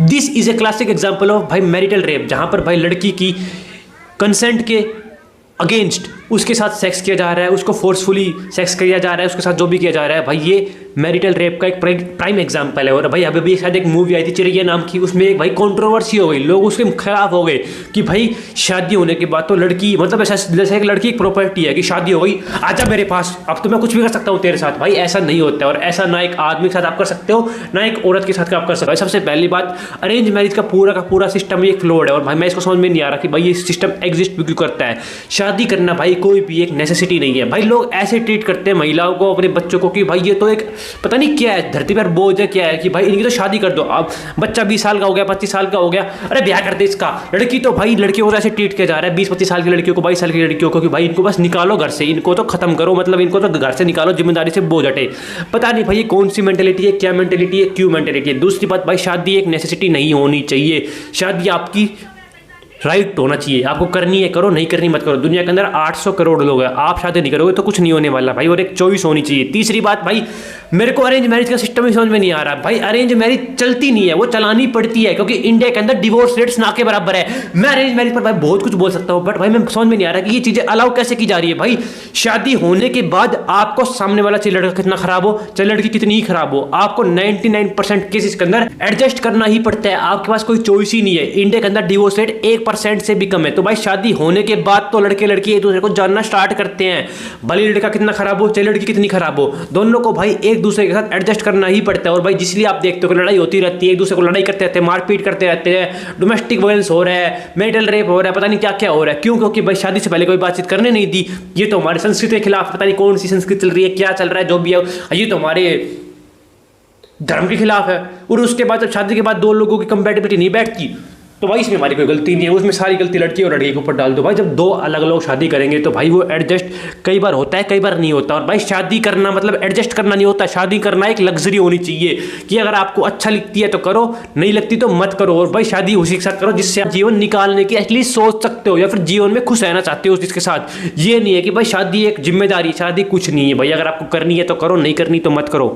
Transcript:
This is a classic example of भाई marital rape, जहां पर भाई लड़की की कंसेंट के अगेंस्ट उसके साथ सेक्स किया जा रहा है, उसको फोर्सफुली सेक्स किया जा रहा है, उसके साथ जो भी किया जा रहा है भाई, ये मैरिटल रेप का एक प्राइम एग्जाम्पल है। और भाई अभी भी शायद एक मूवी आई थी चिड़िया नाम की, उसमें एक भाई कंट्रोवर्सी हो गई, लोग उसके खिलाफ हो गए कि भाई शादी होने के बाद तो लड़की मतलब ऐसा जैसे एक लड़की एक प्रॉपर्टी है कि शादी हो गई आजा मेरे पास, अब तो मैं कुछ भी कर सकता हूँ तेरे साथ। भाई ऐसा नहीं होता है, और ऐसा ना एक आदमी के साथ आप कर सकते हो ना एक औरत के साथ आप कर सकते हो। सबसे पहली बात, अरेंज मैरिज का पूरा सिस्टम ये फ्लॉड है, और भाई मैं इसको समझ में नहीं आ रहा कि भाई ये सिस्टम एग्जिस्ट क्यों करता है। शादी करना भाई कोई भी एक नेसेसिटी नहीं है। भाई लोग ऐसे ट्रीट करते हैं महिलाओं को, अपने बच्चों को, कि भाई ये तो एक पता नहीं क्या है, धरती पर बोझ है क्या है, कि भाई इनकी तो शादी कर दो। अब बच्चा 20 साल का हो गया, 25 साल का हो गया, अरे ब्याह कर दे इसका। लड़की तो भाई लड़कियों को ऐसे ट्रीट किया जा रहा है, 20-25 साल की लड़कियों को, 22 साल की लड़कियों को, कि भाई इनको बस निकालो घर से, इनको तो खत्म करो, मतलब इनको तो घर से निकालो, जिम्मेदारी से बोझ हटे। पता नहीं भाई ये कौन सी मेंटेलिटी है, क्या मेंटेलिटी है, क्यों मेंटेलिटी है। दूसरी बात भाई, शादी एक नेसेसिटी नहीं होनी चाहिए। शादी आपकी राइट होना चाहिए, आपको करनी है करो, नहीं करनी मत करो। दुनिया के अंदर 800 करोड़ लोग हैं, आप शादी नहीं करोगे तो कुछ नहीं होने वाला भाई, और एक चॉइस होनी चाहिए। तीसरी बात भाई, मेरे को अरेंज मैरिज का सिस्टम ही समझ में नहीं आ रहा भाई। अरेंज मैरिज चलती नहीं है, वो चलानी पड़ती है, क्योंकि इंडिया के अंदर डिवोर्स रेट्स ना के बराबर है। मैं अरेंज मैरिज पर भाई बहुत कुछ बोल सकता हूँ, बट भाई मैं समझ में नहीं आ रहा कि ये चीजें अलाउ कैसे की जा रही है। भाई शादी होने के बाद आपको सामने वाला चाहे लड़का कितना खराब हो, चाहे लड़की कितनी ही खराब हो, आपको 99% केसेस के अंदर एडजस्ट करना ही पड़ता है। आपके पास कोई चॉइस ही नहीं है। इंडिया के अंदर डिवोर्स रेट 1% से भी कम है। तो भाई शादी होने के बाद तो लड़के लड़की एक दूसरे को जानना स्टार्ट करते हैं, भले लड़का कितना खराब हो, चाहे लड़की कितनी खराब हो, दोनों को भाई एक दूसरे के साथ एडजस्ट करना ही पड़ता है। और भाई जिसलिए आप देखते हो कि लड़ाई होती रहती है, एक दूसरे को लड़ाई करते रहते हैं, मारपीट करते रहते हैं, डोमेस्टिक वायलेंस हो रहा है, मैरिटल रेप हो रहा है, पता नहीं क्या क्या हो रहा है। क्यों? क्योंकि भाई शादी से पहले कोई बातचीत करने नहीं दी। ये तो हमारी संस्कृति के खिलाफ, पता नहीं कौन सी संस्कृति चल रही है, क्या चल रहा है, जो भी है, ये तो हमारे धर्म के खिलाफ है। और उसके बाद जब शादी के बाद दो लोगों की कंपैटिबिलिटी नहीं बैठती, तो भाई इसमें हमारी कोई गलती नहीं है, उसमें सारी गलती लड़की और लड़के के ऊपर डाल दो। भाई जब दो अलग लोग शादी करेंगे तो भाई वो एडजस्ट कई बार होता है, कई बार नहीं होता। और भाई शादी करना मतलब एडजस्ट करना नहीं होता। शादी करना एक लग्जरी होनी चाहिए कि अगर आपको अच्छा लगती है तो करो, नहीं लगती तो मत करो। और भाई शादी उसी के साथ करो जिससे आप जीवन निकालने की एटलीस्ट सोच सकते हो, या फिर जीवन में खुश रहना चाहते हो जिसके साथ। ये नहीं है कि भाई शादी एक जिम्मेदारी, शादी कुछ नहीं है भाई। अगर आपको करनी है तो करो, नहीं करनी तो मत करो।